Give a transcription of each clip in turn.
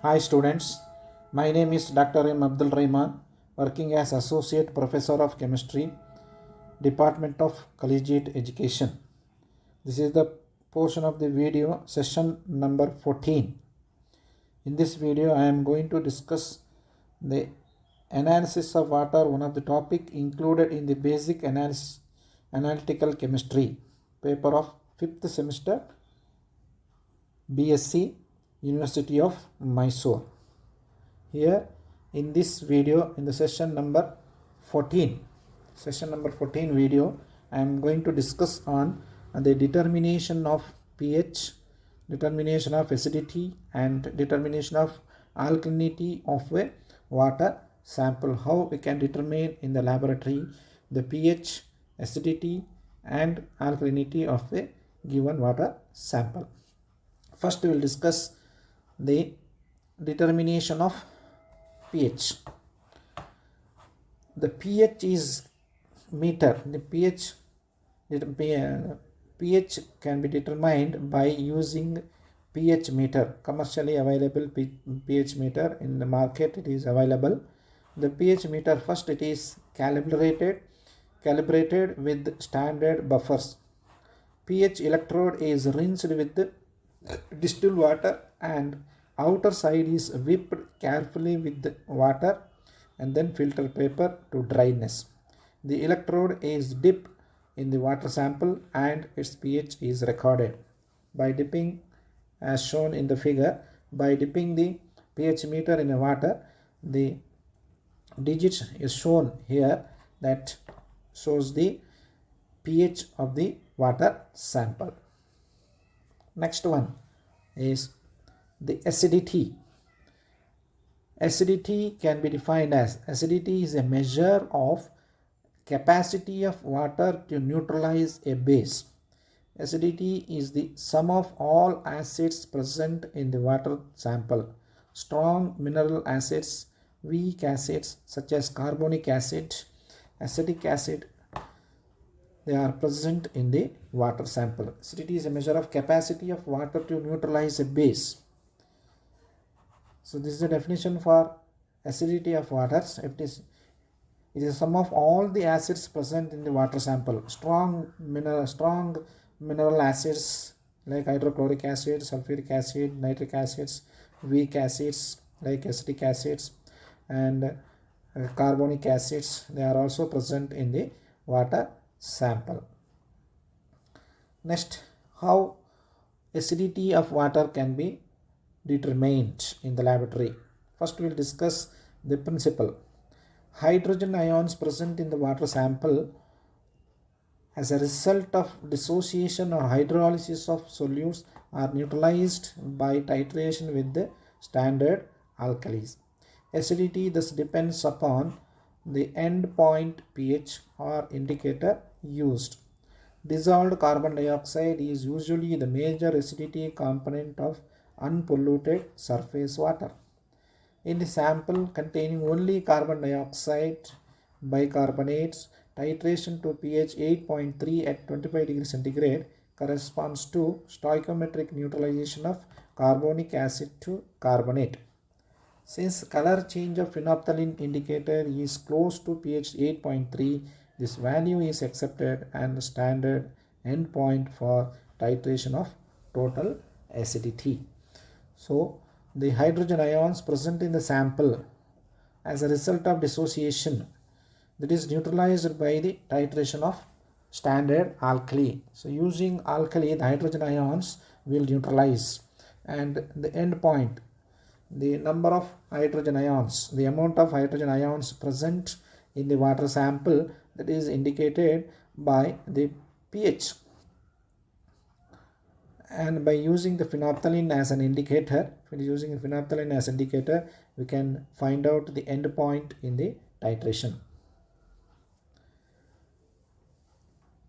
Hi students, my name is Dr. M. Abdul Rahman, working as Associate Professor of Chemistry, Department of Collegiate Education. This is the portion of the video session number 14. In this video, I am going to discuss the analysis of water, one of the topic included in the basic analytical chemistry paper of 5th semester BSc University of Mysore. Here in this video, in the session number 14 video, I am going to discuss on the determination of pH, determination of acidity and determination of alkalinity of a water sample. How we can determine in the laboratory the pH, acidity and alkalinity of a given water sample. First we will discuss the determination of pH. The pH is meter. The pH can be determined by using pH meter. Commercially available pH meter in the market, it is available. The pH meter, first it is calibrated with standard buffers. pH electrode is rinsed with distilled water and outer side is whipped carefully with water and then filter paper to dryness. The electrode is dipped in the water sample and its pH is recorded. By dipping, as shown in the figure, by dipping the pH meter in the water, the digit is shown here that shows the pH of the water sample. Next one is the acidity. Acidity can be defined as, acidity is a measure of capacity of water to neutralize a base. Acidity is the sum of all acids present in the water sample. Strong mineral acids, weak acids such as carbonic acid, acetic acid, they are present in the water sample. Acidity is a measure of capacity of water to neutralize a base. So this is the definition for acidity of waters. It is a sum of all the acids present in the water sample. Strong mineral acids like hydrochloric acid, sulfuric acid, nitric acids, weak acids like acetic acids and carbonic acids, they are also present in the water sample. Next, how acidity of water can be determined in the laboratory. First we will discuss the principle. Hydrogen ions present in the water sample as a result of dissociation or hydrolysis of solutes are neutralized by titration with the standard alkalis. Acidity thus depends upon the endpoint pH or indicator used. Dissolved carbon dioxide is usually the major acidity component of unpolluted surface water. In the sample containing only carbon dioxide, bicarbonates, titration to pH 8.3 at 25 degrees centigrade corresponds to stoichiometric neutralization of carbonic acid to carbonate. Since color change of phenolphthalein indicator is close to pH 8.3, this value is accepted and the standard endpoint for titration of total acidity. So the hydrogen ions present in the sample as a result of dissociation, that is neutralized by the titration of standard alkali. So using alkali, the hydrogen ions will neutralize, and the endpoint, the number of hydrogen ions, the amount of hydrogen ions present in the water sample, that is indicated by the pH. And by using the phenolphthalein as an indicator, we can find out the end point in the titration.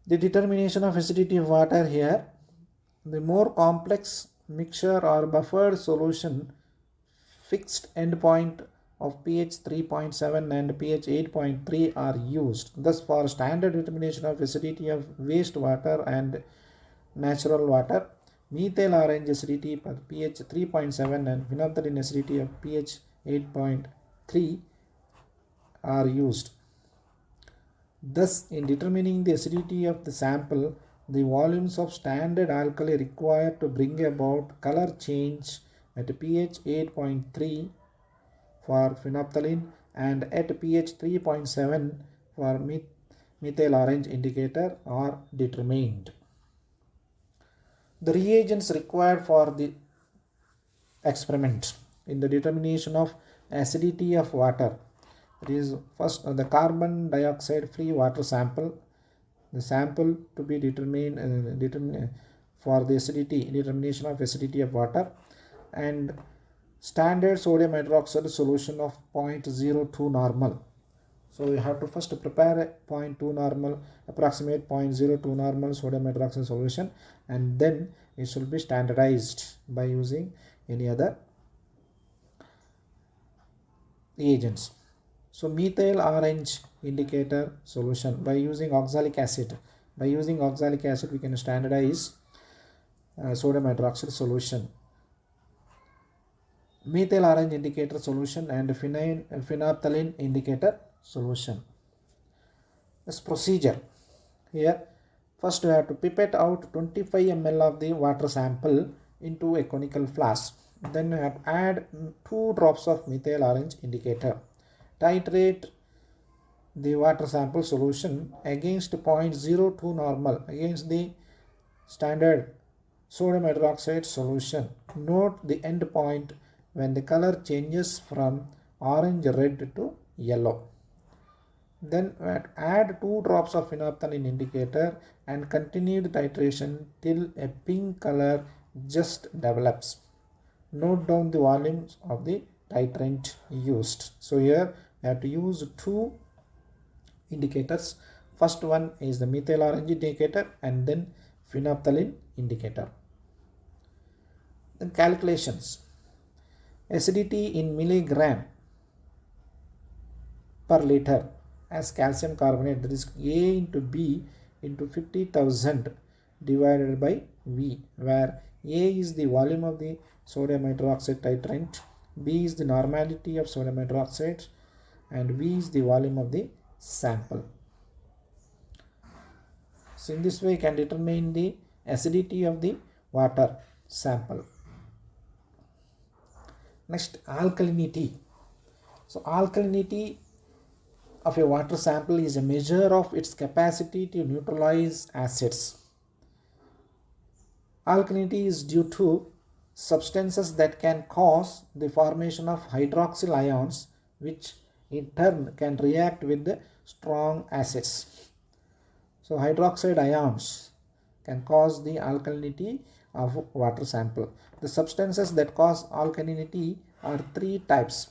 The determination of acidity of water here, the more complex mixture or buffered solution, fixed endpoint of pH 3.7 and pH 8.3 are used. Thus, for standard determination of acidity of wastewater and natural water, methyl orange acidity per pH 3.7 and phenolphthalein acidity of pH 8.3 are used. Thus, in determining the acidity of the sample, the volumes of standard alkali required to bring about color change at pH 8.3 for phenolphthalein and at pH 3.7 for methyl orange indicator are determined. The reagents required for the experiment in the determination of acidity of water. It is first the carbon dioxide free water sample. The sample to be determined for the acidity, determination of acidity of water, and standard sodium hydroxide solution of 0.02 normal. So you have to first prepare a 0.2 normal, approximate 0.02 normal sodium hydroxide solution, and then it should be standardized by using any other reagents. So methyl orange indicator solution by using oxalic acid. By using oxalic acid we can standardize sodium hydroxide solution. Methyl orange indicator solution and phenolphthalein indicator solution. This procedure here, first we have to pipette out 25 ml of the water sample into a conical flask. Then we have to add 2 drops of methyl orange indicator. Titrate the water sample solution against 0.02 normal against the standard sodium hydroxide solution. Note the end point when the color changes from orange red to yellow. Then add 2 drops of phenolphthalein indicator and continue the titration till a pink color just develops. Note down the volumes of the titrant used. So here we have to use 2 indicators. First one is the methyl orange indicator and then phenolphthalein indicator. Then calculations. Acidity in milligram per liter as calcium carbonate, that is A into B into 50,000 divided by V, where A is the volume of the sodium hydroxide titrant, B is the normality of sodium hydroxide, and V is the volume of the sample. So in this way you can determine the acidity of the water sample. Next, alkalinity. So alkalinity of a water sample is a measure of its capacity to neutralize acids. Alkalinity is due to substances that can cause the formation of hydroxyl ions, which in turn can react with the strong acids. So hydroxide ions can cause the alkalinity of water sample. The substances that cause alkalinity are 3 types.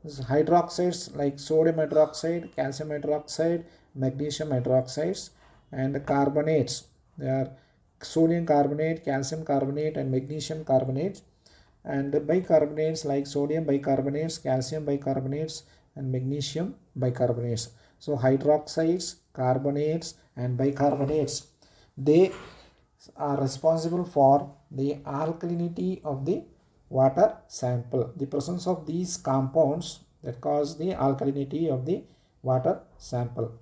Hydroxides like sodium hydroxide, calcium hydroxide, magnesium hydroxides, and carbonates. They are sodium carbonate, calcium carbonate, and magnesium carbonate. And bicarbonates like sodium bicarbonates, calcium bicarbonates, and magnesium bicarbonates. So hydroxides, carbonates, and bicarbonates, they are responsible for the alkalinity of the water sample. The presence of these compounds that cause the alkalinity of the water sample.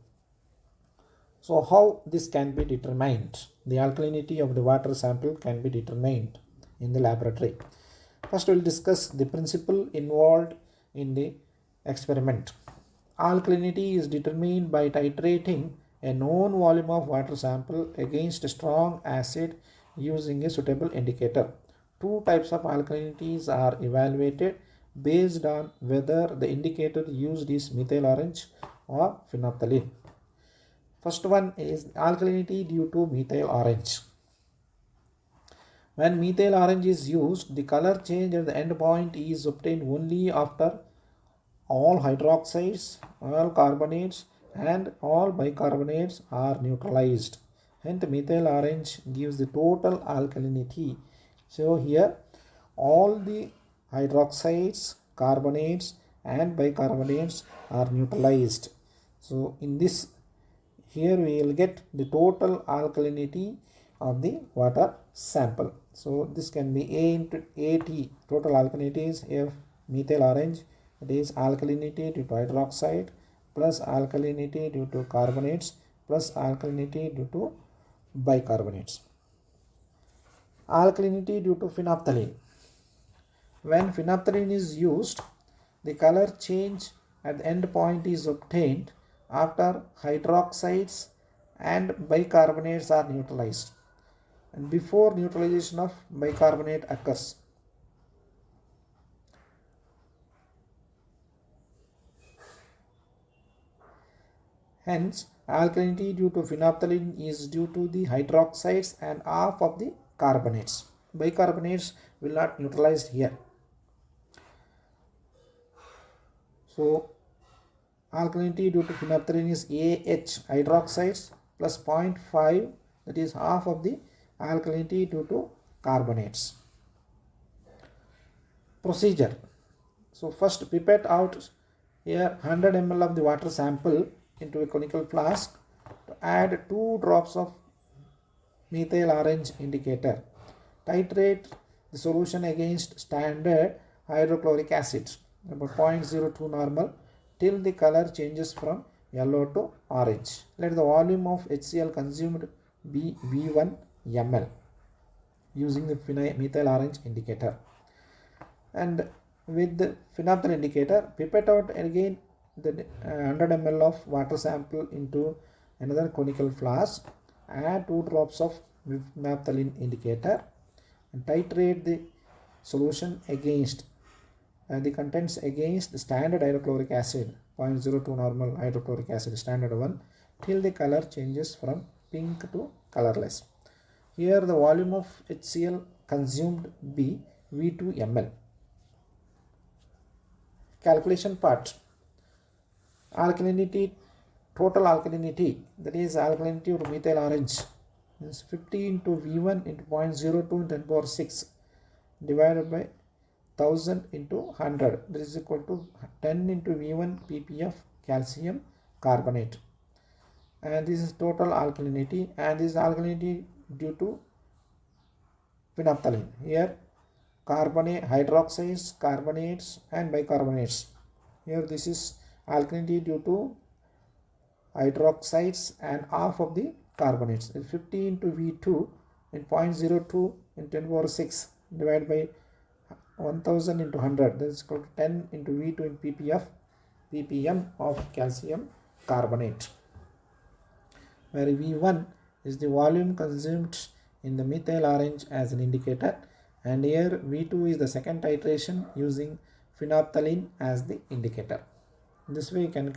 So how this can be determined? The alkalinity of the water sample can be determined in the laboratory. First we will discuss the principle involved in the experiment. Alkalinity is determined by titrating a known volume of water sample against a strong acid using a suitable indicator. 2 types of alkalinities are evaluated based on whether the indicator used is methyl orange or phenolphthalein. First one is alkalinity due to methyl orange. When methyl orange is used, the color change at the end point is obtained only after all hydroxides, all carbonates, and all bicarbonates are neutralized. Hence methyl orange gives the total alkalinity. So here all the hydroxides, carbonates, and bicarbonates are neutralized. So in this, here we will get the total alkalinity of the water sample. So this can be A into AT, total alkalinity is F methyl orange, it is alkalinity due to hydroxide plus alkalinity due to carbonates plus alkalinity due to bicarbonates. Alkalinity due to phenolphthalein. When phenolphthalein is used, the color change at the end point is obtained after hydroxides and bicarbonates are neutralized and before neutralization of bicarbonate occurs. Hence, alkalinity due to phenolphthalein is due to the hydroxides and half of the carbonates. Bicarbonates will not neutralize here. So, alkalinity due to phenolphthalein is AH hydroxides plus 0.5, that is half of the alkalinity due to carbonates. Procedure. So first pipette out here 100 ml of the water sample into a conical flask to add 2 drops of methyl orange indicator. Titrate the solution against standard hydrochloric acid about 0.02 normal till the color changes from yellow to orange. Let the volume of HCl consumed be V1 ml using the methyl orange indicator. And with the phenolphthalein indicator, pipette out again the 100 ml of water sample into another conical flask, add 2 drops of phenolphthalein indicator and titrate the solution against the contents against the standard hydrochloric acid 0.02 normal hydrochloric acid standard one till the color changes from pink to colorless. Here the volume of HCl consumed be V2 ml. Calculation part. Alkalinity, total alkalinity, that is alkalinity of methyl orange is 50 into V1 into 0.02 into 10 power 6 divided by 1000 into 100, that is equal to 10 into V1 ppf calcium carbonate, and this is total alkalinity, and this is alkalinity due to phenolphthalein. Here carbonate, hydroxides, carbonates and bicarbonates. Here this is alkalinity due to hydroxides and half of the carbonates. 50 into V2 in 0.02 in 10 power 6 divided by 1000 into 100, that is equal to 10 into V2 in ppm of calcium carbonate, where V1 is the volume consumed in the methyl orange as an indicator, and here V2 is the second titration using phenolphthalein as the indicator. This way you can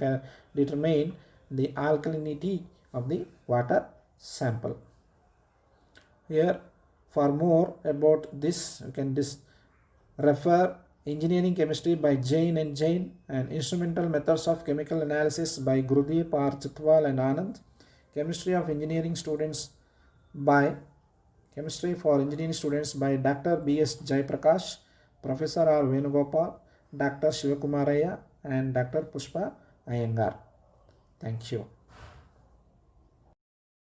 determine the alkalinity of the water sample. Here for more about this you can refer Engineering Chemistry by Jain and Jain and Instrumental Methods of Chemical Analysis by Gurudeep R. Chitwal and Anand. Chemistry for Engineering Students by Dr. B.S. Jaiprakash, Professor R. Venugopal, Dr. Shivakumaraya and Dr. Pushpa Iyengar. Thank you.